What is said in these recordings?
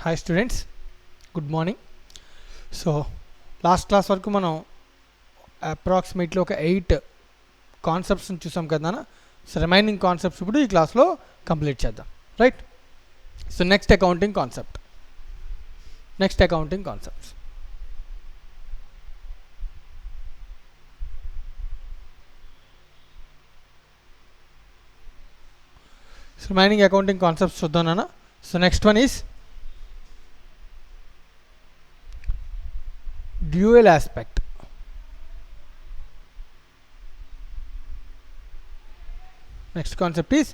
Hi students, good morning. So last class వరకు మనం approximately ఒక 8 కాన్సెప్ట్స్ చూసాం కదా. సో రిమైనింగ్ కాన్సెప్ట్స్ ఇప్పుడు ఈ క్లాస్లో కంప్లీట్ చేద్దాం, right? So next accounting concepts. So remaining accounting concepts చూద్దాం నాన్న. So next one is dual aspect. Next concept is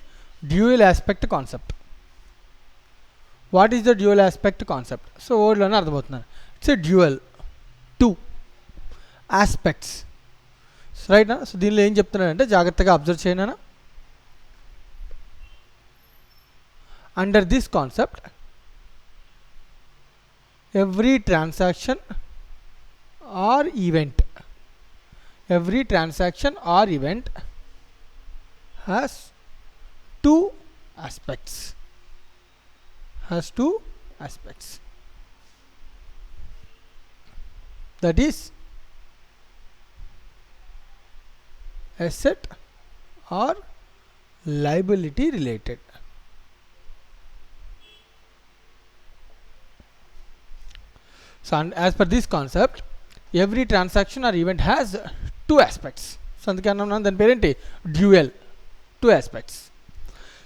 dual aspect concept. What is the dual aspect concept? So word lo ardham avutunnadu. It's a dual, two aspects, so right na. So deenlo em cheptunnadante jagrathaga observe cheyana. Under this concept, every transaction or event has two aspects. That is asset or liability related. So as per this concept, every transaction or event has two aspects. So అందుకే అన్నాం దాని పేరేంటి, dual, two aspects.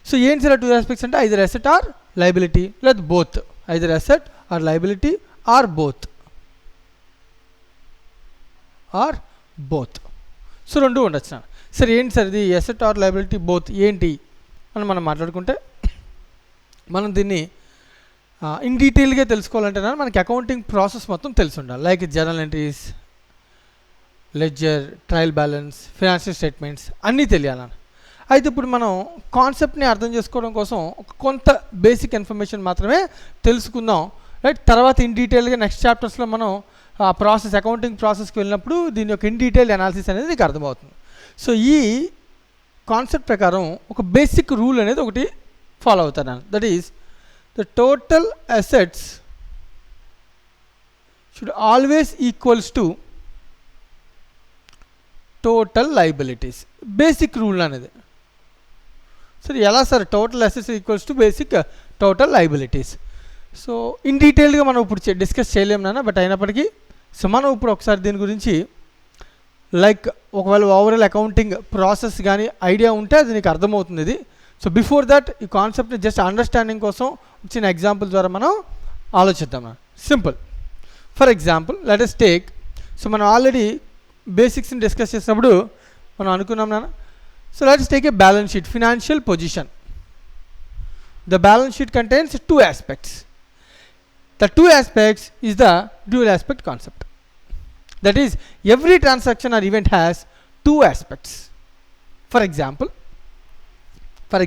So ఏంటి sir two aspects అంటే either asset or liability, లేదా both, either asset or liability or both. So రెండు ఉండొచ్చు. సరే ఏంటి సార్ ఇది అసెట్ ఆర్ లైబిలిటీ బోత్ ఏంటి అని మనం మాట్లాడుకుంటే, మనం దీన్ని ఇన్ డీటెయిల్గా తెలుసుకోవాలంటే మనకి అకౌంటింగ్ ప్రాసెస్ మొత్తం తెలిసి ఉండాలి. Like journal entries, ledger, trial balance, financial statements అన్నీ తెలియాలని. అయితే ఇప్పుడు మనం కాన్సెప్ట్ని అర్థం చేసుకోవడం కోసం కొంత బేసిక్ ఇన్ఫర్మేషన్ మాత్రమే తెలుసుకుందాం, రైట్? తర్వాత ఇన్ డీటెయిల్గా నెక్స్ట్ చాప్టర్స్లో మనం ఆ ప్రాసెస్, అకౌంటింగ్ ప్రాసెస్కి వెళ్ళినప్పుడు దీని యొక్క ఇన్ డీటెయిల్ అనాలిసిస్ అనేది నీకు అర్థమవుతుంది. సో ఈ కాన్సెప్ట్ ప్రకారం ఒక బేసిక్ రూల్ అనేది ఒకటి ఫాలో అవుతాను. That is the total assets should always equals to total liabilities. Basic rule అనేది. సరే ఎలా sir total assets equals to basic total liabilities? So in డీటెయిల్గా మనం ఇప్పుడు డిస్కస్ చేయలేము నాన్న, బట్ అయినప్పటికీ సో మనం ఇప్పుడు ఒకసారి దీని గురించి లైక్ ఒకవేళ ఓవరాల్ అకౌంటింగ్ ప్రాసెస్ కానీ ఐడియా ఉంటే అది నీకు అర్థమవుతుంది ఇది. సో బిఫోర్ దట్ ఈ కాన్సెప్ట్ని జస్ట్ అండర్స్టాండింగ్ కోసం వచ్చిన ఎగ్జాంపుల్ ద్వారా మనం ఆలోచిద్దాం. Simple. For example let us take, so మనం ఆల్రెడీ బేసిక్స్ని డిస్కస్ చేసినప్పుడు మనం అనుకున్నాం నాన్న. So let us take a balance sheet, financial position. The balance sheet contains two aspects. The two aspects is the dual aspect concept. That is every transaction are event has two aspects. For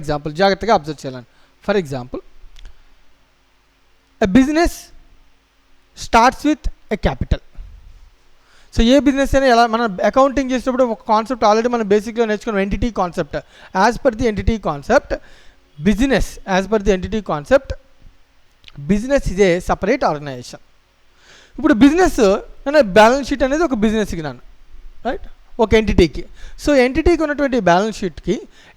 example జాగ్రత్తగా observe చేయాలని. For example a business starts with a capital. So A business అయినా ఎలా మనం accounting చేసేటప్పుడు ఒక concept already మనం బేసిక్గా నేర్చుకున్నాం, entity concept. As per the entity concept business is a separate organisation. ఇప్పుడు బిజినెస్ అనే బ్యాలెన్స్ షీట్ అనేది ఒక బిజినెస్కి నాను, రైట్, ఒక ఎంటిటీకి. సో ఎంటిటీకి ఉన్నటువంటి బ్యాలెన్స్ షీట్కి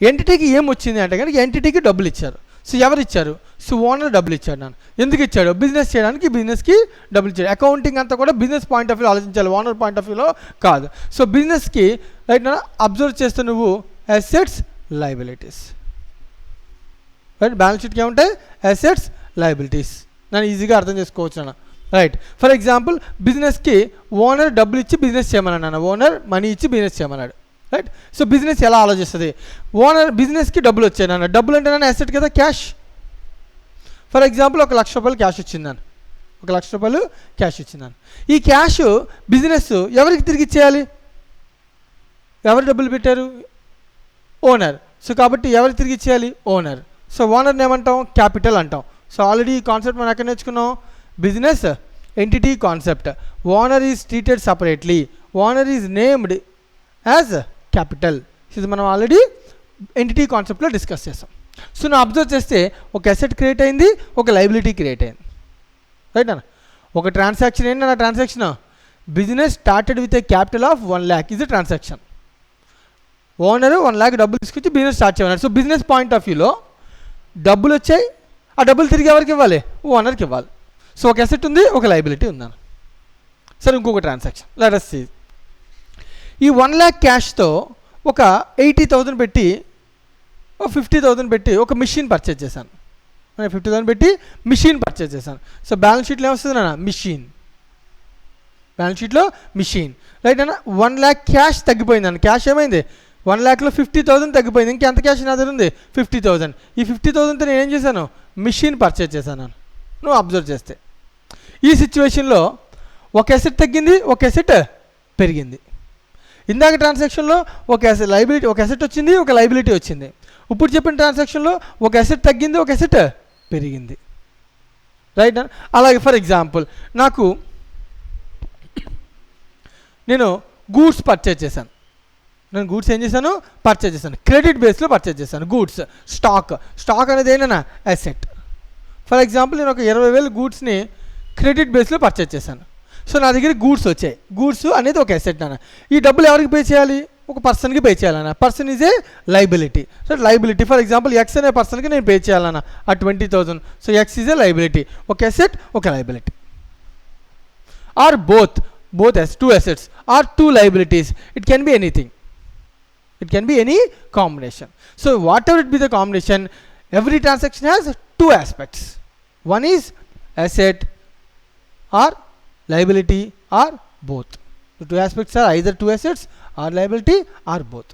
ఎంటిటీకి ఏం వచ్చింది అంటే కనుక ఎంటిటీకి డబ్బులు ఇచ్చారు. సో ఎవరు ఇచ్చారు? సో ఓనర్ డబ్బులు ఇచ్చాడు. నన్ను ఎందుకు ఇచ్చాడు? బిజినెస్ చేయడానికి బిజినెస్కి డబ్బులు ఇచ్చాడు. అకౌంటింగ్ అంతా కూడా బిజినెస్ పాయింట్ ఆఫ్ వ్యూ ఆలోచించాలి, ఓనర్ పాయింట్ ఆఫ్ వ్యూలో కాదు. సో బిజినెస్కి రైట్ నా అబ్జర్వ్ చేస్తే నువ్వు అసెట్స్, లైబిలిటీస్, రైట్? బ్యాలెన్స్ షీట్కి ఏముంటాయి? Assets, liabilities. నన్ను ఈజీగా అర్థం చేసుకోవచ్చు అన్న, రైట్? ఫర్ ఎగ్జాంపుల్ బిజినెస్కి ఓనర్ డబ్బులు ఇచ్చి బిజినెస్ చేయమన్నాడు అన్న, ఓనర్ మనీ ఇచ్చి బిజినెస్ చేయమన్నాడు, రైట్? సో బిజినెస్ ఎలా ఆలోచిస్తుంది? ఓనర్ బిజినెస్కి డబ్బులు వచ్చాయి నాన్న, డబ్బులు అంటే నాన్న అసెట్ కదా, క్యాష్. ఫర్ ఎగ్జాంపుల్ 1,00,000 రూపాయలు క్యాష్ వచ్చిందాను, 1,00,000 రూపాయలు క్యాష్ వచ్చిందాను. ఈ క్యాష్ బిజినెస్ ఎవరికి తిరిగి ఇచ్చేయాలి? ఎవరు డబ్బులు పెట్టారు? ఓనర్. సో కాబట్టి ఎవరికి తిరిగి ఇచ్చేయాలి? ఓనర్. సో ఓనర్ని ఏమంటాం? క్యాపిటల్ అంటాం. సో ఆల్రెడీ ఈ కాన్సెప్ట్ మనం ఎక్కడ నేర్చుకున్నాం? Business entity concept. Owner is treated separately, owner is named as capital. ఇది మనం ఆల్రెడీ ఎంటిటీ కాన్సెప్ట్లో డిస్కస్ చేస్తాం. సో నువ్వు అబ్జర్వ్ చేస్తే ఒక అసెట్ క్రియేట్ అయింది, ఒక లైబిలిటీ క్రియేట్ అయింది, రైట్ అన్న. ఒక ట్రాన్సాక్షన్ ఏంటన్న transaction? Business started with a capital of 1 lakh is a transaction. Owner 1 lakh డబ్బులు తీసుకొచ్చి బిజినెస్ స్టార్ట్ చేయమన్నారు. సో బిజినెస్ పాయింట్ ఆఫ్ వ్యూలో డబ్బులు వచ్చాయి, ఆ డబ్బులు తిరిగి ఎవరికి ఇవ్వాలి? ఓనర్కి ఇవ్వాలి. సో ఒక అసెట్ ఉంది, ఒక లైబిలిటీ ఉందన్న. సరే, ఇంకొక ట్రాన్సాక్షన్ లెట్ us see. ఈ 1 lakh క్యాష్తో ఒక 80,000 పెట్టి 50,000 పెట్టి ఒక మిషన్ పర్చేజ్ చేశాను. 50,000 పెట్టి మిషన్ పర్చేజ్ చేశాను. సో బ్యాలెన్స్ షీట్లో ఏమొస్తుంది అన్న? మిషన్. బ్యాలెన్స్ షీట్లో మిషన్, రైట్ అన్న. 1 lakh క్యాష్ తగ్గిపోయింది అన్న. క్యాష్ ఏమైంది? 1 lakhలో 50,000 తగ్గిపోయింది. ఇంకెంత క్యాష్ నా దగ్గర ఉంది? 50,000. ఈ 50,000తో నేను ఏం చేశాను? మిషన్ పర్చేజ్ చేశాను. నువ్వు అబ్జర్వ్ చేస్తే ఈ సిచ్యువేషన్లో ఒక అసెట్ తగ్గింది, ఒక అసెట్ పెరిగింది. ఇందాక ట్రాన్సాక్షన్లో ఒక లైబిలిటీ, ఒక అసెట్ వచ్చింది, ఒక లైబిలిటీ వచ్చింది. ఇప్పుడు చెప్పిన ట్రాన్సాక్షన్లో ఒక అసెట్ తగ్గింది, ఒక అసెట్ పెరిగింది, రైట్. అలాగే ఫర్ ఎగ్జాంపుల్ నేను గూడ్స్ పర్చేజ్ చేశాను. నేను గూడ్స్ ఏం చేశాను? పర్చేజ్ చేశాను. క్రెడిట్ బేస్లో పర్చేజ్ చేశాను. గూడ్స్ స్టాక్ అనేది ఏంటన్నా? అసెట్. ఫర్ ఎగ్జాంపుల్ నేను ఒక 20,000 గూడ్స్ని క్రెడిట్ బేస్లో పర్చేజ్ చేశాను. సో నా దగ్గర గూడ్స్ వచ్చాయి. గూడ్స్ అనేది ఒక అసెట్ అన్న. ఈ డబ్బులు ఎవరికి పే చేయాలి? ఒక పర్సన్కి పే చేయాలన్న. Person is a liability. So liability for example X అనే పర్సన్కి నేను పే చేయాలన్న ఆ 20,000. So X is a liability. ఒక అసెట్, ఒక liability. Or both two assets or 2 liabilities. It can be anything. It can be any combination. So whatever it be the combination, every transaction has 2 aspects. One is asset or liability or both. The 2 aspects are either 2 assets or liability or both.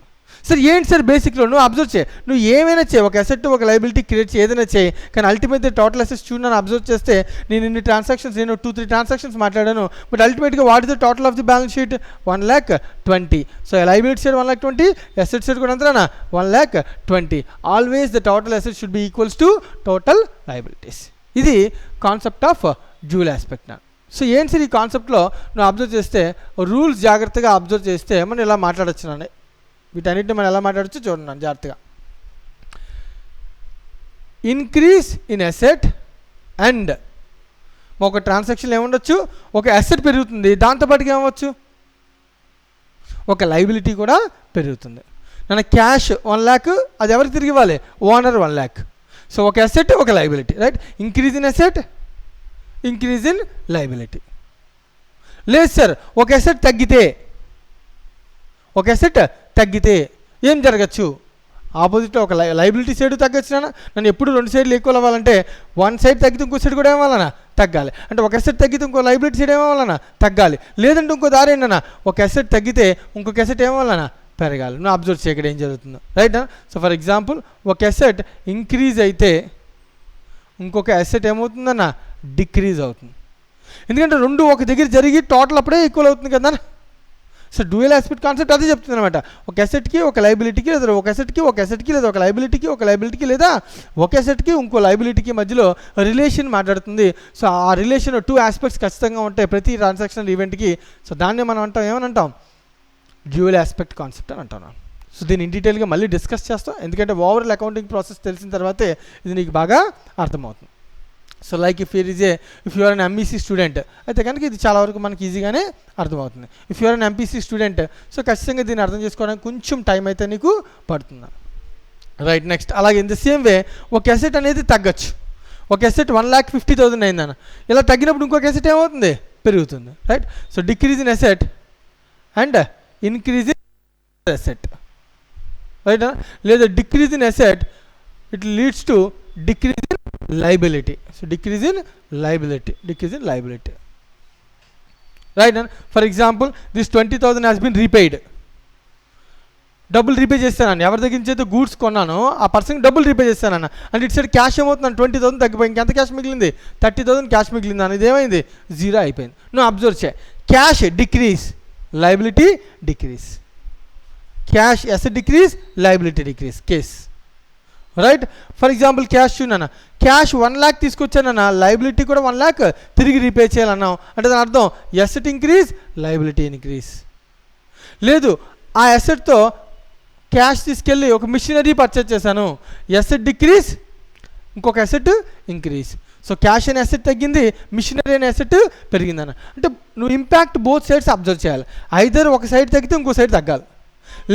Sir ఏంటి sir బేసిక్లో నువ్వు observe చేయి, నువ్వు ఏమైనా చేయి, ఒక asset ఒక liability create చేయి, ఏదైనా చేయి, కానీ అల్టిమేట్ టోటల్ అసెట్స్ చూడు నన్ను అబ్జర్వ్ చేస్తే నేను ఇన్ని ట్రాన్సాక్షన్స్, నేను 2-3 ట్రాన్సాక్షన్స్ మాట్లాడాను, బట్ అల్టిమేట్గా what is the total of the balance sheet? 1,20,000. So liability side 1,20,000, asset side కూడా అంతేనా? 1,20,000. Always the total asset should be equals to total liabilities. ఇది కాన్సెప్ట్ ఆఫ్ డ్యూయల్ ఆస్పెక్ట్ నా. సో ఏంటి sir ఈ కాన్సెప్ట్లో నువ్వు అబ్జర్వ్ చేస్తే రూల్స్ జాగ్రత్తగా అబ్జర్వ్ చేస్తే మనం ఇలా మాట్లాడొచ్చునండి. వీటన్నిటిని మనం ఎలా మాట్లాడచ్చు చూడండి జాగ్రత్తగా. ఇంక్రీజ్ ఇన్ అసెట్ అండ్ ఒక ట్రాన్సాక్షన్ ఏముండొచ్చు? ఒక అసెట్ పెరుగుతుంది, దాంతోపాటుగా ఏమవచ్చు? ఒక లైబిలిటీ కూడా పెరుగుతుంది. నన్ను క్యాష్ 1 lakh, అది ఎవరికి తిరిగి ఇవ్వాలి? Owner 1 lakh. సో ఒక అసెట్, ఒక liability, right. Increase in asset, increase in liability. లేదు సార్, ఒక అసెట్ తగ్గితే ఏం జరగచ్చు? ఆపోజిట్లో ఒక లైబిలిటీ సైడ్ తగ్గచ్చు. నన్ను ఎప్పుడు 2 సైడ్లు ఈక్వల్ అవ్వాలంటే 1 సైడ్ తగ్గితే ఇంకో సైడ్ కూడా ఏమవ్వాలన్నా? తగ్గాలి. అంటే ఒక అసెట్ తగ్గితే ఇంకో లైబిలిటీ సైడ్ ఏమవ్వాలన్నా? తగ్గాలి. లేదంటే ఇంకో దారి ఏంటన్నా? ఒక అసెట్ తగ్గితే ఇంకొక అసెట్ ఏమవ్వాలన్నా? పెరగాలి. నువ్వు అబ్జర్వ్ చేయ ఇక్కడ ఏం జరుగుతుందో, రైట్. సో ఫర్ ఎగ్జాంపుల్ ఒక అసెట్ ఇంక్రీజ్ అయితే ఇంకొక అసెట్ ఏమవుతుందన్నా? డిక్రీజ్ అవుతుంది. ఎందుకంటే 2 ఒక దగ్గర జరిగి టోటల్ అప్పుడే ఈక్వల్ అవుతుంది కదా. సో డ్యూయల్ ఆస్పెక్ట్ కాన్సెప్ట్ అదే చెప్తుంది అనమాట. ఒక అసెట్కి, ఒక లైబిలిటీకి, లేదా ఒక అసెట్కి లేదా ఒక లైబిలిటీకి లేదా ఒక అసెట్కి ఇంకో లైబిలిటీకి మధ్యలో రిలేషన్ మాట్లాడుతుంది. సో ఆ రిలేషన్ 2 ఆస్పెక్ట్స్ ఖచ్చితంగా ఉంటాయి ప్రతి ట్రాన్సాక్షనల్ ఈవెంట్కి. సో దాన్ని మనం ఏమని అంటాం? డ్యూయల్ ఆస్పెక్ట్ కాన్సెప్ట్ అని అంటున్నాను. సో దీన్ని ఇన్ డీటెయిల్గా మళ్ళీ డిస్కస్ చేస్తాం, ఎందుకంటే ఓవరాల్ అకౌంటింగ్ ప్రాసెస్ తెలిసిన తర్వాతే ఇది నీకు బాగా అర్థమవుతుంది. So like if you are an MEC student అయితే కనుక ఇది చాలా వరకు మనకి ఈజీగానే అర్థమవుతుంది. If you are an MPC student so ఖచ్చితంగా దీన్ని అర్థం చేసుకోవడానికి కొంచెం టైం అయితే నీకు పడుతుంది, రైట్. నెక్స్ట్ అలాగే ఇన్ ద సేమ్ వే ఒక అసెట్ అనేది తగ్గచ్చు. ఒక అసెట్ 1,50,000 అయిందన్న. ఇలా తగ్గినప్పుడు ఇంకొక అసెట్ ఏమవుతుంది? పెరుగుతుంది, right. So decrease in asset and increase in asset, right. లేదా decrease in asset it leads to decrease in liability. So decrease in liability, right. And for example this 20,000 has been repaid. డబ్బులు repay చేస్తానని ఎవరి దగ్గర నుంచి అయితే goods కొన్నానో ఆ పర్సన్కి డబ్బులు రీపే చేస్తానన్న. అంటే ఇటు సైడ్ క్యాష్ ఏమవుతుందని 20,000 తగ్గిపోయి ఇంకెంత క్యాష్ మిగిలింది? 30,000 క్యాష్ మిగిలింది అని. ఇదేమైంది? 0 అయిపోయింది. నువ్వు అబ్జర్వ్ చేయి, cash decrease, liability decrease. Cash asset decrease, liability decrease case, right. For example cash చూడన్నా, క్యాష్ 1 lakh తీసుకొచ్చానన్నా, లైబిలిటీ కూడా 1 lakh తిరిగి రీపే చేయాలన్నావు. అంటే దాని అర్థం అసెట్ ఇంక్రీజ్, లైబిలిటీ ఇంక్రీజ్. లేదు, ఆ అసెట్తో క్యాష్ తీసుకెళ్ళి ఒక మిషనరీ పర్చేజ్ చేశాను, అసెట్ డిక్రీజ్, ఇంకొక అసెట్ ఇంక్రీజ్. సో క్యాష్ అనే అసెట్ తగ్గింది, మిషనరీ అనే అసెట్ పెరిగిందన్న. అంటే నువ్వు ఇంపాక్ట్ బోత్ సైడ్స్ అబ్జర్వ్ చేయాలి. ఐదర్ ఒక సైడ్ తగ్గితే ఇంకో సైడ్ తగ్గాలి,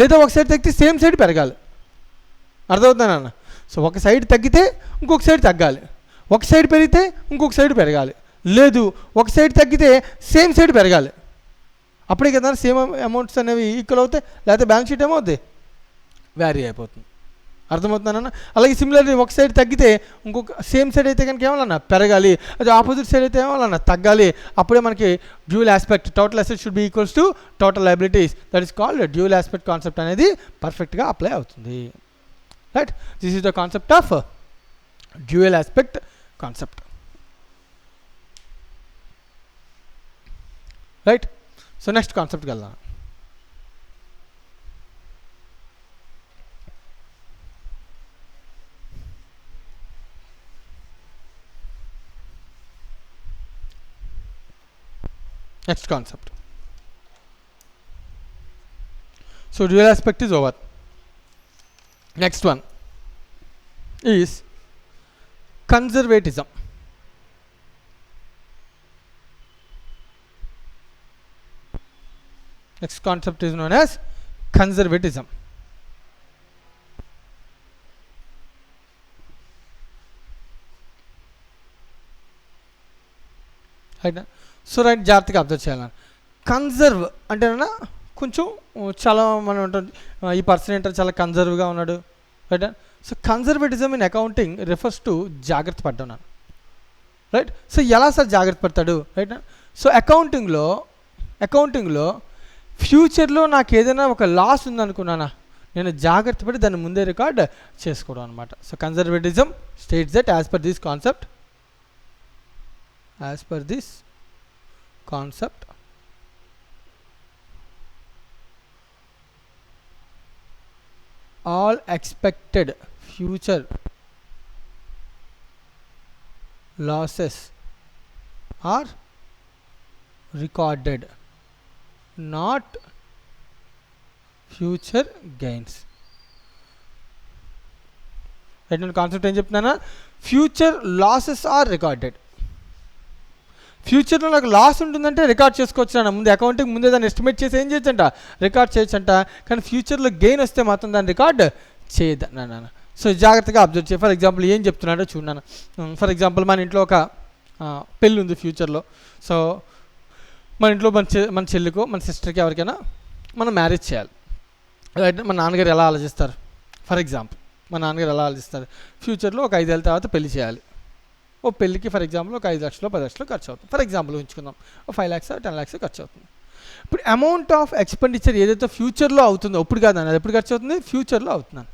లేదా ఒక సైడ్ తగ్గితే సేమ్ సైడ్ పెరగాలి. అర్థమవుతుందన్న? సో ఒక సైడ్ తగ్గితే ఇంకొక సైడ్ తగ్గాలి, ఒక సైడ్ పెరిగితే ఇంకొక సైడ్ పెరగాలి, లేదు ఒక సైడ్ తగ్గితే సేమ్ సైడ్ పెరగాలి. అప్పుడే కదా సేమ్ అమౌంట్స్ అనేవి ఈక్వల్ అవుతాయి, లేకపోతే బ్యాలెన్స్ షీట్ ఏమవుతుంది, వ్యారీ అయిపోతుంది. అర్థమవుతుందన్న? అలాగే సిమిలర్లీ ఒక సైడ్ తగ్గితే ఇంకొక సేమ్ సైడ్ అయితే కనుక ఏమన్నా పెరగాలి, అది ఆపోజిట్ సైడ్ అయితే ఏమన్నా తగ్గాలి. అప్పుడే మనకి dual aspect, total asset should be equals to total liabilities, that is called dual aspect concept అనేది పర్ఫెక్ట్గా అప్లై అవుతుంది. Right, this is the concept of dual aspect concept. Right, so next కాన్సెప్ట్కి వెళ్దాం. Next concept. So dual aspect is over. Next one is conservatism. Next concept is known as conservatism. Right. So right, జాగ్రత్తగా observe చేయాలని. Conserve అంటేనా కొంచెం చాలా మనం ఉంటుంది, ఈ person ఏంటంటే చాలా కన్జర్వ్గా ఉన్నాడు. Right, so conservatism in accounting refers to జాగ్రత్త పడ్డాను. రైట్, సో ఎలా సార్ జాగ్రత్త పడతాడు? రైట్, సో అకౌంటింగ్లో ఫ్యూచర్లో నాకు ఏదైనా ఒక లాస్ ఉందనుకున్నానా, నేను జాగ్రత్త పడి దాన్ని ముందే రికార్డ్ చేసుకోవడం అనమాట. So conservatism states that as per this concept, all expected future losses are recorded, not future gains. Right, నేను కాన్సెప్ట్ ఏం చెప్తున్నానా, ఫ్యూచర్ లాసెస్ ఆర్ రికార్డెడ్. ఫ్యూచర్లో నాకు లాస్ ఉంటుందంటే రికార్డ్ చేసుకోవచ్చు అన్న, ముందు అకౌంటింగ్ ముందే దాన్ని ఎస్టిమేట్ చేసి ఏం చేయొచ్చంట, రికార్డ్ చేయొచ్చంట. కానీ ఫ్యూచర్లో గెయిన్ వస్తే మాత్రం దాన్ని రికార్డ్ చేయదన్న. సో జాగ్రత్తగా అబ్జర్వ్ చేయి. ఫర్ ఎగ్జాంపుల్ ఏం చెప్తున్నాడో చూడన్నాను. ఫర్ ఎగ్జాంపుల్ మన ఇంట్లో ఒక పెళ్ళి ఉంది ఫ్యూచర్లో. సో మన ఇంట్లో మన చెల్లికో మన సిస్టర్కి ఎవరికైనా మనం మ్యారేజ్ చేయాలి. రైట్, మన నాన్నగారు ఎలా ఆలోచిస్తారు? ఫర్ ఎగ్జాంపుల్ మన నాన్నగారు ఎలా ఆలోచిస్తారు, ఫ్యూచర్లో ఒక 5 ఏళ్ళ తర్వాత పెళ్లి చేయాలి. ఓ పెళ్ళికి ఫర్ ఎగ్జాంపుల్ ఒక 5 లక్షలు 10 లక్షలు ఖర్చు అవుతుంది. ఫర్ ఎగ్జాంపుల్ ఉంచుకుందాం, ఒక 5 lakhs 10 lakhs ఖర్చు అవుతుంది. ఇప్పుడు అమౌంట్ ఆఫ్ ఎక్స్పెండిచర్ ఏదైతే ఫ్యూచర్లో అవుతుందో, ఇప్పుడు కాదని అది ఎప్పుడు ఖర్చు అవుతుంది, ఫ్యూచర్లో అవుతున్నాను.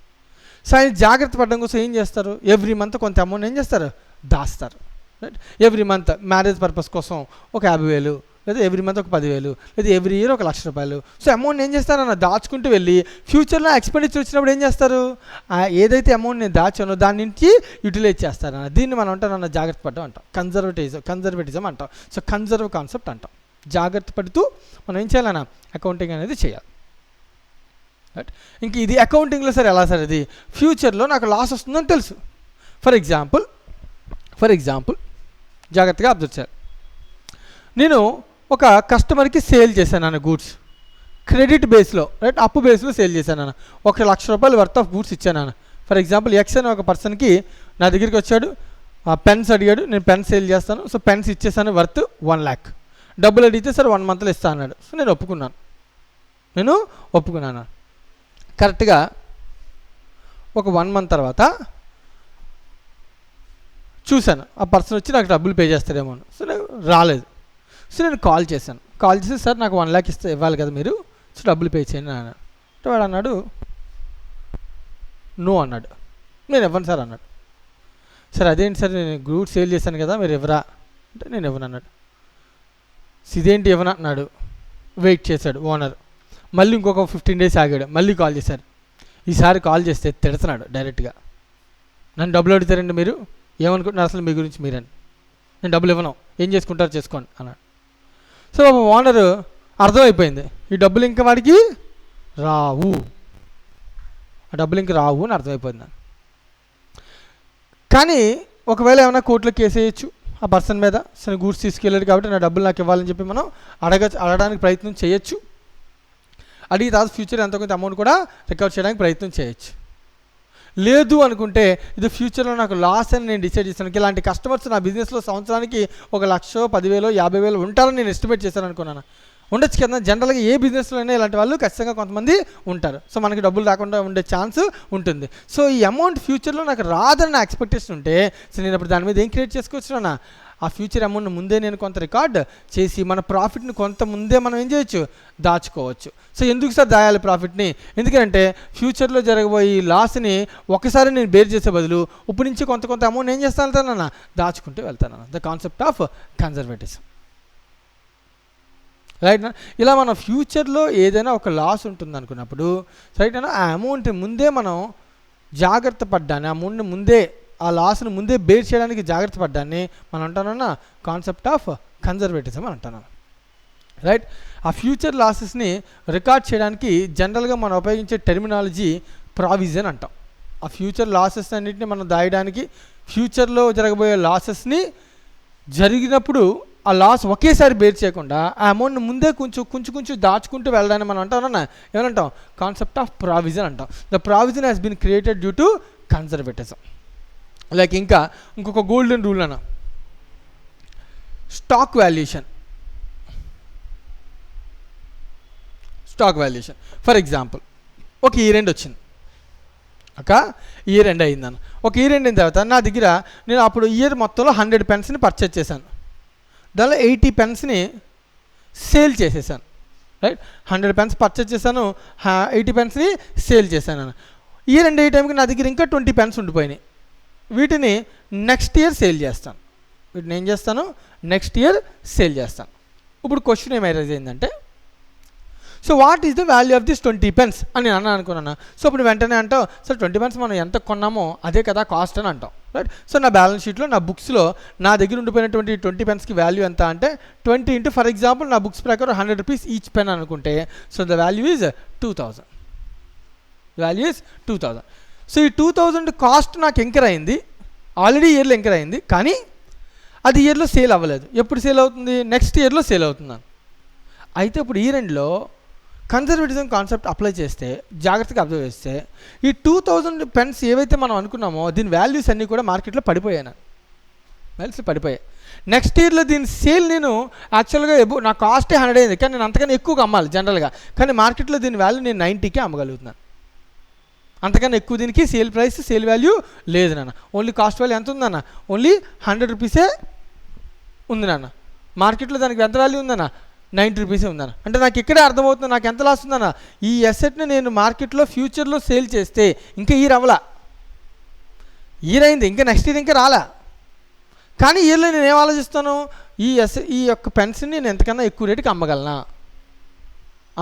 సో ఆయన జాగ్రత్త పడడం కోసం ఏం చేస్తారు, ఎవ్రీ మంత్ కొంత అమౌంట్ ఏం చేస్తారు, దాస్తారు. Right, every month marriage purpose కోసం ఒక 50,000, లేదా ఎవ్రీ మంత్ ఒక 10,000, లేదా ఎవ్రీ ఇయర్ ఒక 1,00,000 రూపాయలు. సో అమౌంట్ ఏం చేస్తారన్న దాచుకుంటూ వెళ్ళి ఫ్యూచర్లో ఎక్స్పెండిచర్ వచ్చినప్పుడు ఏం చేస్తారు, ఏదైతే అమౌంట్ నేను దాచానో దాని నుంచి యూటిలైజ్ చేస్తారన్న. దీన్ని మనం అంటాం జాగ్రత్త పడడం అంటాం, కన్జర్వేటిజం అంటాం. సో కన్జర్వ్ కాన్సెప్ట్ అంటాం. జాగ్రత్త పడుతూ మనం ఏం చేయాలన్నా అకౌంటింగ్ అనేది చేయాలి. రైట్, ఇంక ఇది అకౌంటింగ్లో సరే ఎలా సార్, ఇది ఫ్యూచర్లో నాకు లాస్ వస్తుందని తెలుసు. ఫర్ ఎగ్జాంపుల్ జాగ్రత్తగా అబ్జర్వ్ చేయాలి. నేను ఒక కస్టమర్కి సేల్ చేశాను అన్న గూడ్స్, క్రెడిట్ బేస్లో, రైట్, అప్పు బేస్లో సేల్ చేశాను అన్న. 1,00,000 రూపాయలు వర్త్ ఆఫ్ గూడ్స్ ఇచ్చాను అన్న. ఫర్ ఎగ్జాంపుల్ ఎక్స్ అని ఒక పర్సన్కి నా దగ్గరికి వచ్చాడు, పెన్స్ అడిగాడు, నేను పెన్స్ సేల్ చేస్తాను. సో పెన్స్ ఇచ్చేసాను వర్త్ 1 lakh. డబ్బులు అడిగితే సార్ 1 monthలో ఇస్తా అన్నాడు. సో నేను ఒప్పుకున్నాను. కరెక్ట్గా ఒక 1 month తర్వాత చూశాను ఆ పర్సన్ వచ్చి నాకు డబ్బులు పే చేస్తాడేమో. సో నేను రాలేదు. సో నేను కాల్ చేసి సార్ నాకు 1 lakh ఇవ్వాలి కదా మీరు, సో డబ్బులు పే చేయండి అన్నాడు. వాడు అన్నాడు నో అన్నాడు. నేను ఇవ్వను సార్ అన్నాడు. సార్ అదేంటి సార్, నేను గూడ్స్ సేల్ చేశాను కదా మీరు ఎవరా అంటే నేను ఇవ్వను అన్నాడు. ఇదేంటి ఇవ్వను అన్నాడు. వెయిట్ చేశాడు ఓనర్. మళ్ళీ ఇంకొక 15 days ఆగాడు. మళ్ళీ కాల్ చేశారు. ఈసారి కాల్ చేస్తే తిడుతున్నాడు డైరెక్ట్గా, నన్ను డబ్బులు అడుగుతారండి మీరు, ఏమనుకుంటున్నారు అసలు మీ గురించి మీరని, నేను డబ్బులు ఇవ్వను, ఏం చేసుకుంటారో చేసుకోండి అన్నాడు. సో ఓనర్ అర్థమైపోయింది ఈ డబ్బులు ఇంకా వాడికి రావు, ఆ డబ్బులు ఇంక రావు అని అర్థమైపోయింది. కానీ ఒకవేళ ఏమైనా కోర్టులో కేసు వేయచ్చు ఆ పర్సన్ మీద, సరే గూడ్స్ తీసుకెళ్ళాడు కాబట్టి నా డబ్బులు నాకు ఇవ్వాలని చెప్పి మనం అడగడానికి ప్రయత్నం చేయొచ్చు. అడిగి తర్వాత ఫ్యూచర్ ఎంతో కొంత అమౌంట్ కూడా రికవర్ చేయడానికి ప్రయత్నం చేయొచ్చు. లేదు అనుకుంటే ఇది ఫ్యూచర్లో నాకు లాస్ అని నేను డిసైడ్ చేశాను, ఇలాంటి కస్టమర్స్ నా బిజినెస్లో సంవత్సరానికి 1,00,000, 10,000, 50,000 ఉంటారని నేను ఎస్టిమేట్ చేశాను అనుకున్నాను. ఉండొచ్చు కదా, జనరల్గా ఏ బిజినెస్లో అయినా ఇలాంటి వాళ్ళు ఖచ్చితంగా కొంతమంది ఉంటారు. సో మనకి డబ్బులు రాకుండా ఉండే ఛాన్స్ ఉంటుంది. సో ఈ అమౌంట్ ఫ్యూచర్లో నాకు రాదని నా ఎక్స్పెక్టేషన్ ఉంటే సో నేను అప్పుడు దాని మీద ఏం క్రియేట్ చేసుకోవచ్చు నా ఆ ఫ్యూచర్ అమౌంట్ ముందే నేను కొంత రికార్డ్ చేసి మన ప్రాఫిట్ని కొంత ముందే మనం ఏం చేయొచ్చు, దాచుకోవచ్చు. సో ఎందుకు సార్ దాయాలి ప్రాఫిట్ని? ఎందుకంటే ఫ్యూచర్లో జరగబోయే లాస్ని ఒకసారి నేను బేర్ చేసే బదులు ఇప్పుడు నుంచి కొంత అమౌంట్ ఏం చేస్తాను వెళ్తానన్నా, దాచుకుంటూ వెళ్తానన్నా. The concept of conservatism, right. ఇలా మన ఫ్యూచర్లో ఏదైనా ఒక లాస్ ఉంటుంది అనుకున్నప్పుడు రైట్ అన్న ఆ అమౌంట్ ముందే మనం జాగ్రత్త పడ్డాన్ని, ఆ అమౌంట్ని ముందే ఆ లాస్ని ముందే బేర్ చేయడానికి జాగ్రత్త పడ్డాన్ని మనం అంటానన్నా కాన్సెప్ట్ ఆఫ్ కన్జర్వేటిజం అని అంటున్నాను, రైట్. ఆ ఫ్యూచర్ లాసెస్ని రికార్డ్ చేయడానికి జనరల్గా మనం ఉపయోగించే టెర్మినాలజీ ప్రావిజన్ అంటాం. ఆ ఫ్యూచర్ లాసెస్ అన్నింటినీ మనం దాయడానికి ఫ్యూచర్లో జరగబోయే లాసెస్ని జరిగినప్పుడు ఆ లాస్ ఒకేసారి బేర్ చేయకుండా ఆ అమౌంట్ని ముందే కొంచెం దాచుకుంటూ వెళ్ళడాన్ని మనం అంటామన్నా ఏమంటాం, కాన్సెప్ట్ ఆఫ్ ప్రావిజన్ అంటాం. The provision has been created due to conservatism. Like ఇంకొక గోల్డెన్ రూల్ అన్న స్టాక్ వాల్యుయేషన్. ఫర్ ఎగ్జాంపుల్ ఒక ఇయర్ ఎండ్ వచ్చింది, ఇయర్ ఎండ్ అయిందన్న. ఒక ఇయర్ ఎండ్ అయిన తర్వాత నా దగ్గర నేను అప్పుడు ఇయర్ మొత్తంలో 100 పెన్స్ని పర్చేజ్ చేశాను, దానిలో 80 పెన్స్ని సేల్ చేసేసాను, రైట్. 100 పెన్స్ పర్చేజ్ చేశాను, 80 పెన్స్ని సేల్ చేశాను. ఇయర్ ఎండ్ అయ్యే టైంకి నా దగ్గర ఇంకా 20 పెన్స్ ఉండిపోయినాయి. వీటిని నెక్స్ట్ ఇయర్ సేల్ చేస్తాను. వీటిని ఏం చేస్తాను, నెక్స్ట్ ఇయర్ సేల్ చేస్తాను. ఇప్పుడు క్వశ్చన్ ఏం రైజ్ అయిందంటే so what is the value of this 20 pens అని నేను అనుకున్నాను. సో ఇప్పుడు వెంటనే అంటావు సార్ 20 పెన్స్ మనం ఎంత కొన్నామో అదే కదా కాస్ట్ అని అంటాం, రైట్. సో నా బ్యాలెన్స్ షీట్లో నా బుక్స్లో నా దగ్గర ఉండిపోయినటువంటి 20 పెన్స్కి వాల్యూ ఎంత అంటే 20 ఇంటూ ఫర్ ఎగ్జాంపుల్ నా బుక్స్ ప్రకారం 100 రూపీస్ ఈచ్ పెన్ అనుకుంటే so the value is 2000. So ఈ 2000 కాస్ట్ నాకు ఎంకర్ అయింది, ఆల్రెడీ ఇయర్లో ఎంకర్ అయింది, కానీ అది ఇయర్లో సేల్ అవ్వలేదు. ఎప్పుడు సేల్ అవుతుంది, నెక్స్ట్ ఇయర్లో సేల్ అవుతున్నాను. అయితే ఇప్పుడు ఇయర్ ఎండ్లో కన్జర్వేటిజం కాన్సెప్ట్ అప్లై చేస్తే జాగ్రత్తగా అబ్జర్వ్ చేస్తే ఈ 2000 పెన్స్ ఏవైతే మనం అనుకున్నామో దీని వాల్యూస్ అన్నీ కూడా మార్కెట్లో పడిపోయాయి. నెక్స్ట్ ఇయర్లో దీని సేల్ నేను యాక్చువల్గా నా కాస్టే 100 అయింది, కానీ నేను అంతకన్నా ఎక్కువగా అమ్మాలి జనరల్గా, కానీ మార్కెట్లో దీని వాల్యూ నేను 90కే అమ్మగలుగుతున్నాను. అంతకన్నా ఎక్కువ దీనికి సేల్ వాల్యూ లేదు నాన్న. ఓన్లీ కాస్ట్ వాల్యూ ఎంత ఉందన్న, ఓన్లీ 100 రూపీసే ఉంది నాన్న. మార్కెట్లో దానికి ఎంత వాల్యూ ఉందన్న, 90 రూపీసే ఉందన్న. అంటే నాకు ఇక్కడే అర్థమవుతుంది నాకు ఎంత లాస్ ఉందన్న. ఈ అసెట్ని నేను మార్కెట్లో ఫ్యూచర్లో సేల్ చేస్తే ఇంకా ఇయర్ అవ్వలా, ఇయర్ అయింది, ఇంకా నెక్స్ట్ ఇయర్ ఇంకా రాలా, కానీ ఇయర్లో నేను ఏం ఆలోచిస్తాను, ఈ యొక్క పెన్స్ని నేను ఎంతకన్నా ఎక్కువ రేటుకి అమ్మగలనా,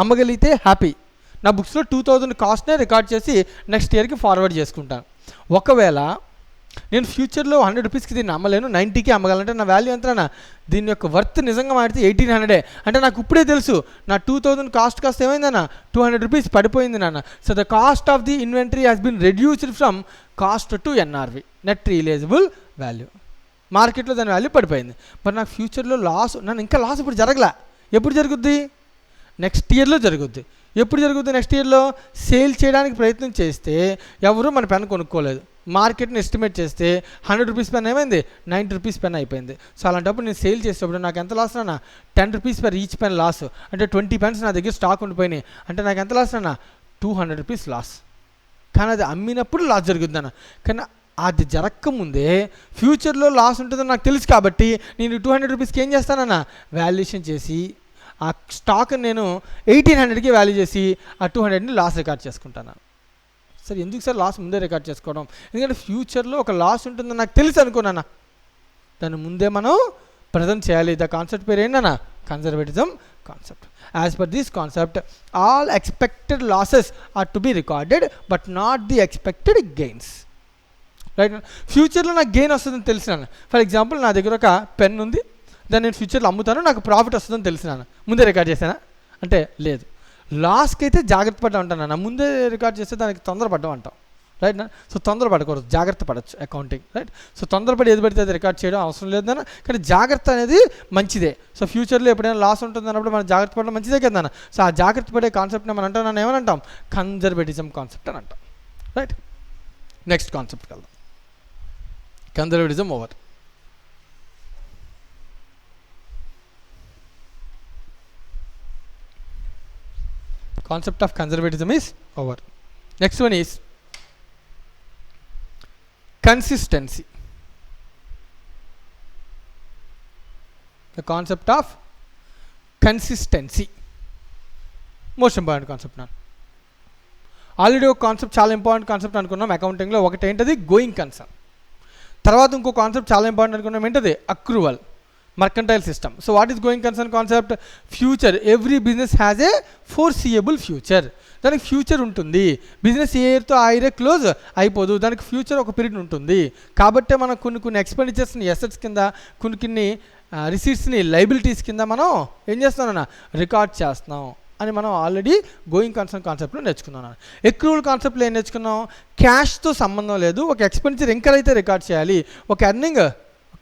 అమ్మగలిగితే హ్యాపీ. నా బుక్స్లో 2000 కాస్ట్నే రికార్డ్ చేసి నెక్స్ట్ ఇయర్కి ఫార్వర్డ్ చేసుకుంటాను. ఒకవేళ నేను ఫ్యూచర్లో 100 రూపీస్కి దీన్ని అమ్మలేను, 90కి అమ్మగలంటే నా వాల్యూ ఎంతనా, దీని యొక్క వర్త్ నిజంగా మాడితే 1800. అంటే నాకు ఇప్పుడే తెలుసు నా 2000 కాస్ట్ ఏమైందన్నా 200 రూపీస్ పడిపోయింది నాన్న. So the cost of the inventory has been reduced from cost to NRV, net realisable value. మార్కెట్లో దాని వాల్యూ పడిపోయింది. మరి నాకు ఫ్యూచర్లో లాస్, నన్ను ఇంకా లాస్ ఇప్పుడు జరగలే. ఎప్పుడు జరుగుద్ది, నెక్స్ట్ ఇయర్లో జరుగుద్ది. ఎప్పుడు జరుగుతుంది, నెక్స్ట్ ఇయర్లో సేల్ చేయడానికి ప్రయత్నం చేస్తే ఎవరు మన పెన్ కొనుక్కోలేదు, మార్కెట్ని ఎస్టిమేట్ చేస్తే 100 రూపీస్ పెన్ ఏమైంది 90 రూపీస్ పెన్ అయిపోయింది. సో అలాంటప్పుడు నేను సేల్ చేసేటప్పుడు నాకు ఎంత లాస్ అన్నా 10 rupees per each pen loss, అంటే 20 పెన్స్ నా దగ్గర స్టాక్ ఉండిపోయినాయి, అంటే నాకు ఎంత లాస్ అన్నా 200 రూపీస్ లాస్. కానీ అది అమ్మినప్పుడు లాస్ జరుగుద్ది అన్న. కానీ అది జరగకముందే ఫ్యూచర్లో లాస్ ఉంటుందని నాకు తెలుసు కాబట్టి నేను 200 రూపీస్కి ఏం చేస్తానన్నా వాల్యుయేషన్ చేసి ఆ స్టాక్ నేను 1800కి వాల్యూ చేసి ఆ 200ని లాస్ రికార్డ్ చేసుకుంటాను. సార్ ఎందుకు సార్ లాస్ ముందే రికార్డ్ చేసుకోవడం, ఎందుకంటే ఫ్యూచర్లో ఒక లాస్ ఉంటుందని నాకు తెలుసు అనుకున్నాను, దాన్ని ముందే మనం ప్రజెంట్ చేయాలి. ద కాన్సెప్ట్ పేరు ఏంటన్నా, conservatism concept. As per this concept all expected losses are to be recorded but not the expected gains, right. ఫ్యూచర్లో నాకు గెయిన్ వస్తుందని తెలిసినాను. ఫర్ ఎగ్జాంపుల్ నా దగ్గర ఒక పెన్ ఉంది, దాన్ని నేను ఫ్యూచర్లో అమ్ముతాను, నాకు ప్రాఫిట్ వస్తుందని తెలిసినాను, ముందే రికార్డ్ చేశానా అంటే లేదు. లాస్కి అయితే జాగ్రత్త పడ్డా ఉంటాను, నా ముందే రికార్డ్ చేస్తే దానికి తొందరపడ్డా అంటాం, రైట్ నా. సో తొందరపడకూడదు, జాగ్రత్త పడవచ్చు అకౌంటింగ్, రైట్. సో తొందరపడి ఏది పడితే అది రికార్డ్ చేయడం అవసరం లేదన్న, కానీ జాగ్రత్త అనేది మంచిదే. సో ఫ్యూచర్లో ఎప్పుడైనా లాస్ ఉంటుంది అన్నప్పుడు మనం జాగ్రత్త పడడం మంచిదే కదన్న. సో ఆ జాగ్రత్త పడే కాన్సెప్ట్ని మనం అంటాం, నన్ను ఏమనంటాం, కన్జర్వేటిజం కాన్సెప్ట్ అని అంటాం, రైట్. నెక్స్ట్ కాన్సెప్ట్కి వెళ్దాం. Conservatism over. Concept of conservatism is over. Next one is consistency. The concept of consistency, most important concept now. Already ఒక కాన్సెప్ట్ చాలా ఇంపార్టెంట్ కాన్సెప్ట్ అనుకున్నాం అకౌంటింగ్లో. ఒకటి ఏంటది, గోయింగ్ కన్సర్న్. తర్వాత ఇంకో కాన్సెప్ట్ చాలా ఇంపార్టెంట్ అనుకున్నాం, ఏంటది, accrual, mercantile system. So what is going concern concept? Future. Every business has a foreseeable future. దానికి ఫ్యూచర్ ఉంటుంది. బిజినెస్ ఏ ఇయర్తో ఆ ఇయర్ క్లోజ్ అయిపోదు, దానికి ఫ్యూచర్ ఒక పీరియడ్ ఉంటుంది. కాబట్టి మనం కొన్ని ఎక్స్పెండిచర్స్ని ఎసెట్స్ కింద, కొన్ని రిసీట్స్ని లైబిలిటీస్ కింద మనం ఏం చేస్తున్నాం, రికార్డ్ చేస్తున్నాం అని మనం ఆల్రెడీ గోయింగ్ కన్సర్న్ కాన్సెప్ట్లో నేర్చుకున్నాను. ఎక్రూవల్ కాన్సెప్ట్లో ఏం నేర్చుకున్నాం, క్యాష్తో సంబంధం లేదు, ఒక ఎక్స్పెండిచర్ ఇంకర్ అయితే రికార్డ్ చేయాలి, ఒక ఎర్నింగ్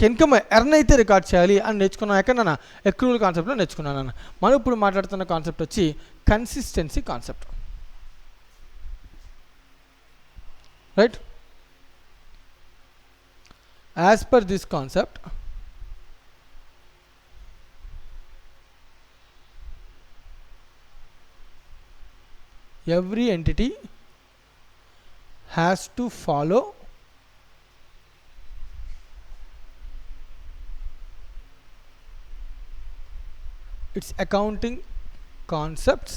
ఇన్కమ్ ఎర్న్ అయితే రికార్డ్ చేయాలి అని నేర్చుకున్నాను. ఎక్కడన్నా ఎక్రూవల్ కాన్సెప్ట్లో నేర్చుకున్నాను. మనం ఇప్పుడు మాట్లాడుతున్న కాన్సెప్ట్ వచ్చి consistency concept, right. As per this concept every entity has to follow its accounting concepts,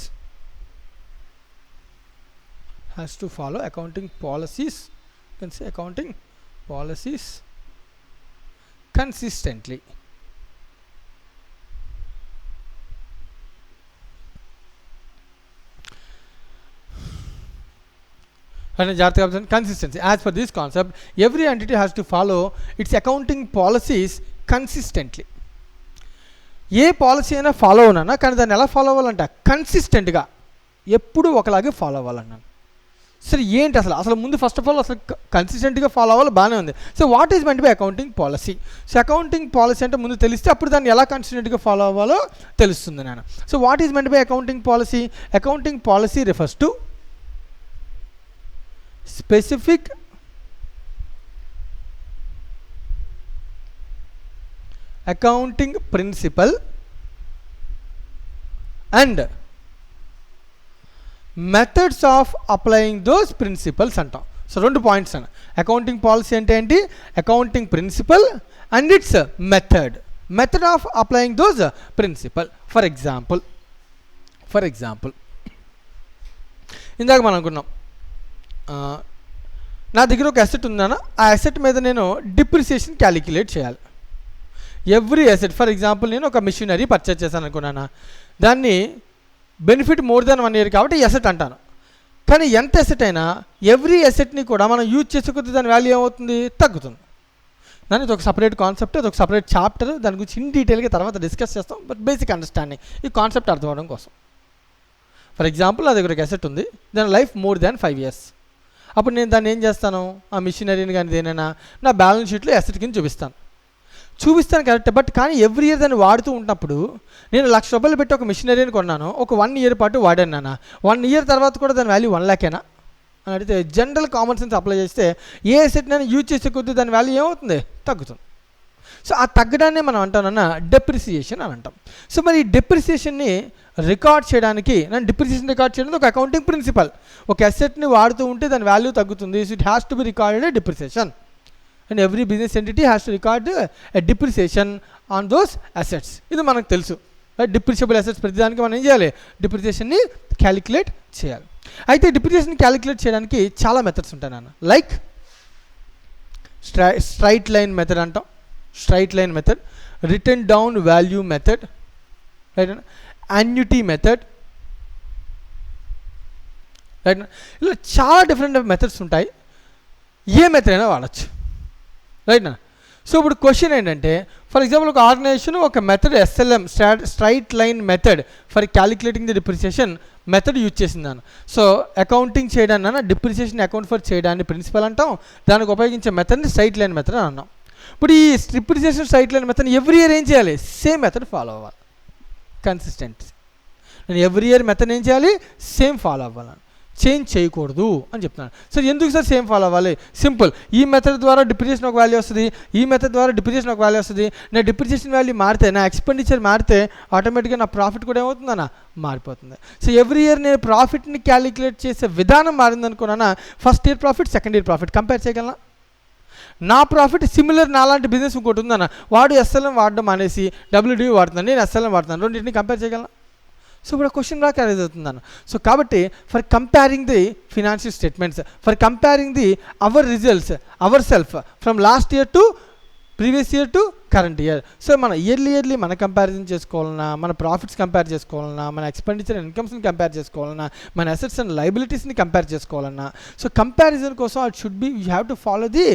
has to follow accounting policies, you can say accounting policies consistently. And consistency. As per this concept, every entity has to follow its accounting policies consistently. A policy అయినా follow అవునా, కానీ దాన్ని ఎలా follow అవ్వాలంట, కన్సిస్టెంట్గా ఎప్పుడు ఒకలాగే follow అవ్వాలన్నాను. సరే ఏంటి అసలు ముందు ఫస్ట్ ఆఫ్ ఆల్ అసలు కన్సిస్టెంట్గా ఫాలో అవ్వాలి, బాగానే ఉంది. So what is meant by accounting policy? So accounting policy అంటే ముందు తెలిస్తే అప్పుడు దాన్ని ఎలా కన్సిస్టెంట్గా ఫాలో అవ్వాలో తెలుస్తుంది నేను. So what is meant by accounting policy? Accounting policy refers to specific accounting principle and methods of applying those principles అంటాం. సో 2 పాయింట్స్ అన్న. అకౌంటింగ్ పాలసీ అంటే ఏంటి, accounting principle and its method of applying those principle. For example ఇందాక మనం అనుకున్నాం, నా దగ్గర ఒక అసెట్ ఉందన్న, ఆ అసెట్ మీద నేను డిప్రిసియేషన్ క్యాలిక్యులేట్ చేయాలి. ఎవ్రీ అసెట్, ఫర్ ఎగ్జాంపుల్ నేను ఒక మిషనరీ పర్చేజ్ చేశాను అనుకున్నాను, దాన్ని బెనిఫిట్ మోర్ దాన్ 1 ఇయర్ కాబట్టి అసెట్ అంటాను. కానీ ఎంత అసెట్ అయినా ఎవ్రీ అసెట్ని కూడా మనం యూజ్ చేసే కొద్దీ దాని వాల్యూ ఏమవుతుంది, తగ్గుతుంది. దాని ఇది ఒక సపరేట్ కాన్సెప్ట్, అది ఒక సపరేట్ చాప్టర్, దాని గురించి ఇన్ డీటెయిల్గా తర్వాత డిస్కస్ చేస్తాం. బట్ బేసిక్ అండర్స్టాండింగ్, ఈ కాన్సెప్ట్ అర్థం అవడం కోసం. ఫర్ ఎగ్జాంపుల్ నా దగ్గర ఒక అసెట్ ఉంది, దాని లైఫ్ మోర్ దాన్ 5 years. అప్పుడు నేను దాన్ని ఏం చేస్తాను, ఆ మిషనరీని కానీ దేనైనా నా బ్యాలెన్స్ షీట్లో అసెట్ కింద చూపిస్తాను కరెక్ట్. బట్ కానీ ఎవ్రీ ఇయర్ దాన్ని వాడుతూ ఉన్నప్పుడు నేను ₹1,00,000 పెట్టి ఒక మిషనరీని కొన్నాను, ఒక 1 year పాటు వాడాను నాన్న, 1 year తర్వాత కూడా దాని వాల్యూ 1 lakh అని అడిగితే జనరల్ కామన్ సెన్స్ అప్లై చేస్తే ఏ అసెట్ నేను యూజ్ చేసే కొద్దీ దాని వాల్యూ ఏమవుతుంది, తగ్గుతుంది. సో ఆ తగ్గడాన్ని మనం అంటామన్నా డెప్రిసియేషన్ అని అంటాం. సో మరి ఈ డెప్రిసియేషన్ని రికార్డ్ చేయడానికి, నేను డిప్రిసియేషన్ రికార్డ్ చేయడానికి ఒక అకౌంటింగ్ ప్రిన్సిపల్, ఒక అసెట్ని వాడుతూ ఉంటే దాని వాల్యూ తగ్గుతుంది. So it has to be recorded depreciation. And every business entity has to record a depreciation on those assets. ఇది మనకు తెలుసు, డిప్రిషియబుల్ అసెట్స్ ప్రతిదానికి మనం ఏం చేయాలి, డిప్రిసియేషన్ని క్యాలిక్యులేట్ చేయాలి. అయితే డిప్రిసియేషన్ క్యాలిక్యులేట్ చేయడానికి చాలా మెథడ్స్ ఉంటాయి నాన్న. లైక్ స్ట్రైట్ లైన్ మెథడ్ అంటాం, straight line method, return down value method, right, annuity method, right. ఇలా చాలా డిఫరెంట్ మెథడ్స్ ఉంటాయి. ఏ మెథడ్ అయినా వాడచ్చు, రైట్ నా. సో ఇప్పుడు క్వశ్చన్ ఏంటంటే, ఫర్ ఎగ్జాంపుల్ ఒక ఆర్గనైజేషన్ ఒక method SLM straight line method for calculating the depreciation method use చేసిందాను. సో అకౌంటింగ్ చేయడాన్ని డిప్రిసియేషన్ అకౌంట్ ఫర్ చేయడాన్ని ప్రిన్సిపల్ అంటాం, దానికి ఉపయోగించే మెథడ్ని స్ట్రైట్ లైన్ మెథడ్ అని అన్నాం. ఇప్పుడు ఈ డిప్రిసియేషన్ స్ట్రైట్ లైన్ మెథడ్ని ఎవ్రీ ఇయర్ ఏం చేయాలి? సేమ్ మెథడ్ ఫాలో అవ్వాలి. కన్సిస్టెన్సీ, నేను ఎవ్రీ ఇయర్ మెథడ్ ఏం చేయాలి? సేమ్ ఫాలో అవ్వాలి, చేంజ్ చేయకూడదు అని చెప్తున్నాను. సో ఎందుకు సార్ సేమ్ ఫాలో అవ్వాలి? సింపుల్, ఈ మెథడ్ ద్వారా డిప్రిసియేషన్ ఒక వాల్యూ వస్తుంది, ఈ మెథడ్ ద్వారా డిప్రిసియేషన్ ఒక వాల్యూ వస్తుంది. నా డిప్రిసియేషన్ వాల్యూ మారితే, నా ఎక్స్పెండిచర్ మారితే ఆటోమేటిక్గా నా ప్రాఫిట్ కూడా ఏమవుతుందన్నా? మారిపోతుంది. సో ఎవ్రీ ఇయర్ నేను ప్రాఫిట్ని క్యాలిక్యులేట్ చేసే విధానం మారిందనుకున్నానా, first year profit second year profit compare చేయగలనా? నా ప్రాఫిట్ సిమిలర్ నాలాంటి బిజినెస్ ఇంకోటి ఉందన్న, వాడు SLM వాడడం అనేసి WDV వాడుతున్నాను, నేను SLM వాడుతున్నాను, రెండింటిని కంపేర్ చేయగలనా? సో ఇప్పుడు క్వశ్చన్ రాక అరేజ్ అవుతుందన్న. సో కాబట్టి for comparing the financial statements, for comparing the hour results our self from last year to previous year to current year. So మన ఇయర్లీ మన కంపారిజన్ చేసుకోవాలన్నా, మన ప్రాఫిట్స్ కంపేర్ చేసుకోవాలన్నా, మన ఎక్స్పెండిచర్ ఇన్కమ్స్ని కంపేర్ చేసుకోవాలన్నా, మన అసెట్స్ అండ్ లయబిలిటీస్ని కంపేర్ చేసుకోవాలన్నా, so comparison కోసం it should be, you have to follow the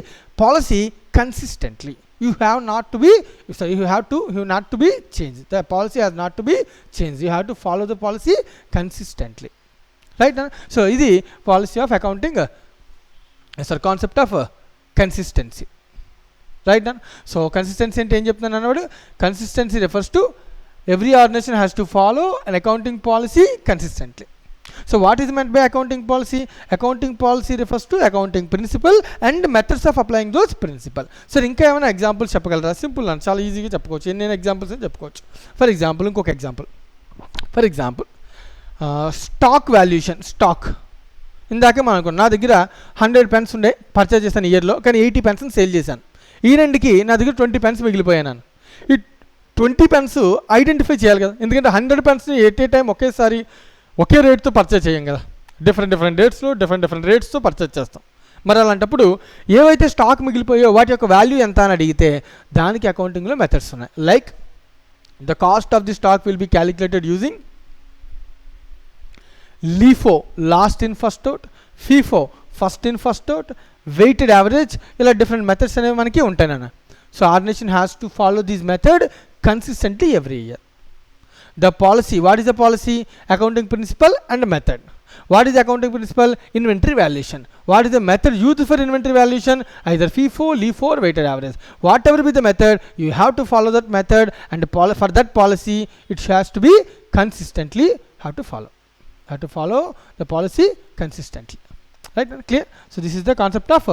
policy consistently. You have not to be changed. The policy has not to be changed. You have to follow the policy consistently, right? So this is policy of accounting, concept of consistency, right? So consistency ante em cheptunna annavadu, consistency refers to every organization has to follow an accounting policy consistently. So what is meant by accounting policy? Accounting policy refers to accounting principle and methods of applying those principle. So ఇంకా ఏమైనా examples చెప్పగలరా? Simple అని, చాలా ఈజీగా చెప్పుకోవచ్చు. ఎన్ని examples అని చెప్పుకోవచ్చు. ఫర్ ఎగ్జాంపుల్ ఇంకొక example, for example stock valuation. Stock ఇందాకే మనం అనుకున్నాం, నా దగ్గర 100 pens ఉండే పర్చేజ్ చేశాను ఇయర్లో, కానీ 80 pens సేల్ చేశాను. ఈ రెండుకి నా దగ్గర 20 pens మిగిలిపోయాను. ఈ 20 pens ఐడెంటిఫై చేయాలి కదా, ఎందుకంటే 100 pensని ఎట్ ఏ టైం ఒకేసారి ఒకే రేట్తో పర్చేజ్ చేయం కదా, డిఫరెంట్ డేట్స్లో డిఫరెంట్ రేట్స్తో పర్చేజ్ చేస్తాం. మరి అలాంటప్పుడు ఏవైతే స్టాక్ మిగిలిపోయో వాటి యొక్క వాల్యూ ఎంత అని అడిగితే దానికి అకౌంటింగ్లో మెథడ్స్ ఉన్నాయి. Like the cost of the stock will be calculated using LIFO, last in first out, FIFO, first in first out, weighted average, ఇలా డిఫరెంట్ మెథడ్స్ అనేవి మనకి ఉంటాయి నాన్న. So organisation has to follow this method consistently every year. The policy, what is the policy? Accounting principle and method. What is accounting principle? Inventory valuation. What is the method used for inventory valuation? Either FIFO, LIFO or weighted average. Whatever be the method, you have to follow that method, and for that policy it has to be consistently have to follow the policy consistently, right? Clear? So this is the concept of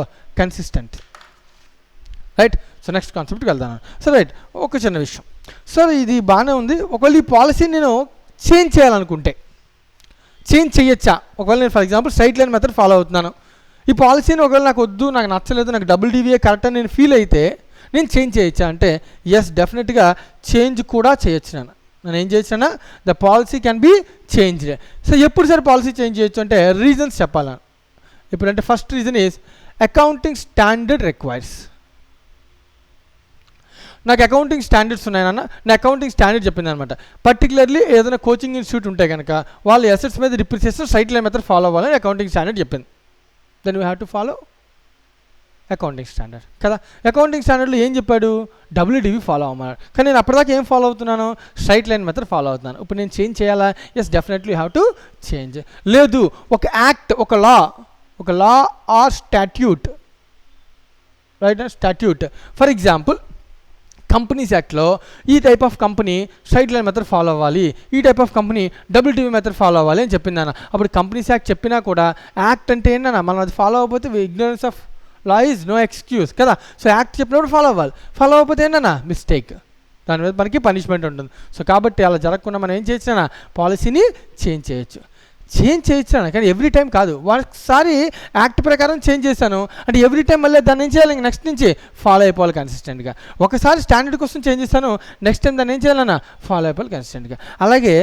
consistent, right? So next కాన్సెప్ట్కి వెళ్తాను. So right, ఒక చిన్న విషయం sir, ఇది బాగానే ఉంది. ఒకవేళ ఈ పాలసీ నేను చేంజ్ చేయాలనుకుంటే చేంజ్ చేయొచ్చా? ఒకవేళ నేను for example straight line method follow అవుతున్నాను, ఈ పాలసీని ఒకవేళ నాకు వద్దు, నాకు నచ్చలేదు, నాకు WDVA కరెక్ట్ అని నేను ఫీల్ అయితే నేను చేంజ్ చేయొచ్చా అంటే ఎస్, డెఫినెట్గా చేంజ్ కూడా చేయొచ్చు. నేను ఏం చేయొచ్చునా, the policy can be changed. So ఎప్పుడు సార్ పాలసీ చేంజ్ చేయొచ్చు అంటే రీజన్స్ చెప్పాలని. ఇప్పుడంటే first reason is accounting standard requires. నాకు అకౌంటింగ్ స్టాండర్డ్స్ ఉన్నాయన్న, నా అకౌంటింగ్ స్టాండర్డ్ చెప్పింది అనమాట. పర్టికులర్లీ ఏదైనా కోచింగ్ ఇన్స్టిట్యూట్ ఉంటే కనుక వాళ్ళు అసెట్స్ మీద depreciation straight line method follow అవ్వాలని అకౌంటింగ్ స్టాండర్డ్ చెప్పింది. Then we have to follow accounting standard కదా. అకౌంటింగ్ స్టాండర్డ్లో ఏం చెప్పాడు? WDV ఫాలో అవ్వమన్నాడు. కానీ నేను అప్పటిదాకా ఏం ఫాలో అవుతున్నాను? స్ట్రైట్ లైన్ మెథడ్ ఫాలో అవుతున్నాను. ఇప్పుడు నేను చేంజ్ చేయాలా? Yes, definitely have to change. లేదు, ఒక యాక్ట్, ఒక law or statute, right? Statute for example companies యాక్ట్లో ఈ type of company straight line method follow అవ్వాలి, ఈ type of company WDV method follow అవ్వాలి అని చెప్పిందన్న. అప్పుడు కంపెనీస్ యాక్ట్ చెప్పినా కూడా యాక్ట్ అంటే ఏంటన్నా, మనం అది ఫాలో అవ్వకపోతే ignorance of law is no excuse కదా. సో యాక్ట్ చెప్పినప్పుడు ఫాలో అవ్వాలి, ఫాలో అవ్వకపోతే ఏంటన్నా మిస్టేక్, దాని మీద మనకి పనిష్మెంట్ ఉంటుంది. సో కాబట్టి అలా జరగకుండా మనం ఏం చేయొచ్చు? పాలసీని చేంజ్ చేయొచ్చు కానీ ఎవ్రీ టైం కాదు. ఒకసారి యాక్ట్ ప్రకారం చేంజ్ చేశాను అంటే ఎవ్రీ టైం మళ్ళీ దాన్ని ఏం చేయాలి? నెక్స్ట్ నుంచి ఫాలో అయిపోవాలి కన్సిస్టెంట్గా. ఒకసారి స్టాండర్డ్ కోసం చేంజ్ చేశాను, నెక్స్ట్ టైం దాన్ని ఏం చేయాలన్నా? ఫాలో అయిపోవాలి కన్సిస్టెంట్గా. అలాగే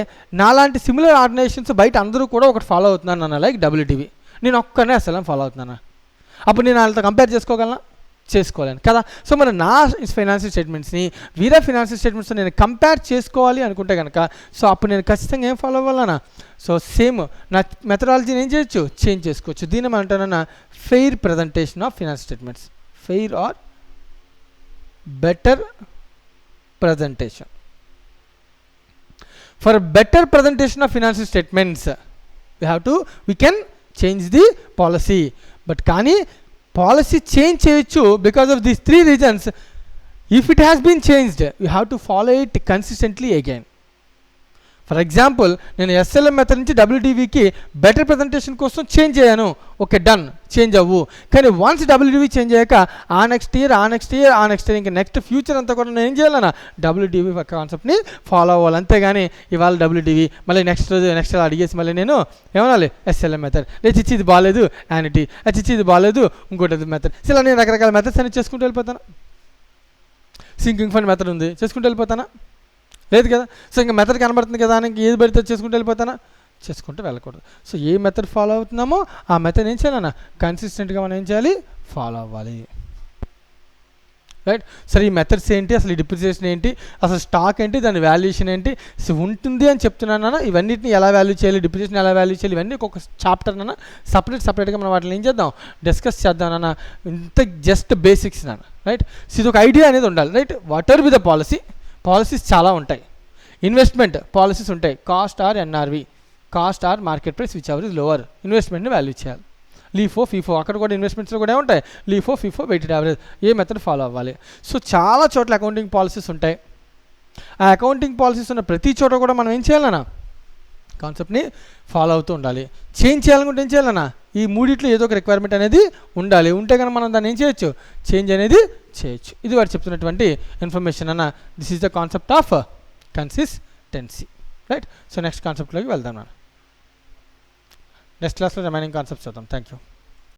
నాలాంటి సిమిలర్ ఆర్గనైజేషన్స్ బయట అందరూ కూడా ఒకటి ఫాలో అవుతున్నాను అన్న, లైక్ WDV. నేను ఒక్కనే అసలు ఫాలో అవుతున్నాను. అప్పుడు నేను వాళ్ళతో కంపేర్ చేసుకోగలనా? చేసుకోలేను కదా. సో మరి నా ఫైనాన్షియల్ స్టేట్మెంట్స్ని వీరే ఫైనాన్షియల్ స్టేట్మెంట్స్తో నేను కంపేర్ చేసుకోవాలి అనుకుంటే కనుక సో అప్పుడు నేను ఖచ్చితంగా ఏం ఫాలో అవ్వాలన్నా? సో సేమ్ నా మెథడాలజీని ఏం చేయొచ్చు? చేంజ్ చేసుకోవచ్చు. దీన్ని మనం అంటానన్నా fair presentation of financial statements, fair or better presentation. For a better presentation of financial statements, we can change the policy. But కానీ policy change చేయొచ్చు because of these 3 reasons. If it has been changed, you have to follow it consistently again. For example నేను SLM method నుంచి డబ్ల్యూడివికి better presentation కోసం change అయ్యాను, okay done, change అవ్వు. కానీ once WDV change అయ్యాక ఆ next year ఇంకా next future అంతా కూడా నేను ఏం చేయాలన్నా డబ్ల్యూడివి కాన్సెప్ట్ని ఫాలో అవ్వాలి. అంతేగాని ఇవాళ డబ్ల్యూడివి మళ్ళీ నెక్స్ట్ అడిగేసి మళ్ళీ నేను ఏమనాలి ఎస్ఎల్ఎం మెథడ్, లేచి ఇది బాగాలేదు యానిటీ, ఇది బాగాలేదు ఇంకోటి మెథడ్. ఇలా నేను రకరకాల మెథడ్స్ అనేది చేసుకుంటూ వెళ్ళిపోతాను. సింకింగ్ ఫండ్ మెథడ్ ఉంది, చేసుకుంటూ వెళ్ళిపోతానా? లేదు కదా. సో ఇంకా మెథడ్ కనబడుతుంది కదా అని ఏది పడితే చేసుకుంటూ వెళ్ళిపోతానా? చేసుకుంటూ వెళ్ళకూడదు. సో ఏ మెథడ్ ఫాలో అవుతున్నామో ఆ మెథడ్ ఏం చేయాలన్నా కన్సిస్టెంట్గా మనం ఏం చేయాలి, ఫాలో అవ్వాలి. రైట్. సరే ఈ మెథడ్స్ ఏంటి, అసలు ఈ డిప్రిసియేషన్ ఏంటి, అసలు స్టాక్ ఏంటి, దాని వాల్యుయేషన్ ఏంటి, సో ఉంటుంది అని చెప్తున్నాను. ఇవన్నిటిని ఎలా వాల్యూ చేయాలి, డిప్రిసియేషన్ ఎలా వాల్యూ చేయాలి, ఇవన్నీ ఒక్కొక్క చాప్టర్ నాన్న సపరేట్గా మనం వాటిని ఏం చేద్దాం, డిస్కస్ చేద్దాం నాన్న. ఇంత జస్ట్ బేసిక్స్ నాన్న. రైట్. సో ఇది ఒక ఐడియా అనేది ఉండాలి. Right. What are be the policies చాలా ఉంటాయి. ఇన్వెస్ట్మెంట్ పాలసీస్ ఉంటాయి, cost or NRV, cost or market price whichever is lower, ఇన్వెస్ట్మెంట్ని వాల్యూ చేయాలి. లీఫో ఫీఫో అక్కడ కూడా ఇన్వెస్ట్మెంట్స్లో కూడా ఉంటాయి, లీఫో ఫీఫో వెయిటెడ్ యావరేజ్, ఏ మెథడ్ ఫాలో అవ్వాలి. సో చాలా చోట్ల అకౌంటింగ్ పాలసీస్ ఉంటాయి. ఆ అకౌంటింగ్ పాలసీస్ ఉన్న ప్రతి చోట కూడా మనం ఏం చేయాలన్నా కాన్సెప్ట్ని ఫాలో అవుతూ ఉండాలి. చేంజ్ చేయాలనుకుంటే ఏం చేయాలన్నా ఈ మూడిట్లో ఏదో ఒక రిక్వైర్మెంట్ అనేది ఉండాలి. ఉంటే కనుక మనం దాన్ని ఏం చేయొచ్చు, చేంజ్ అనేది చేయొచ్చు. ఇది వాడు చెప్తున్నటువంటి ఇన్ఫర్మేషన్ అన్న. This is the concept of consistency. Right. So next కాన్సెప్ట్లోకి వెళ్దాం. నెక్స్ట్ క్లాస్లో రిమైనింగ్ కాన్సెప్ట్స్ చూద్దాం. Thank you.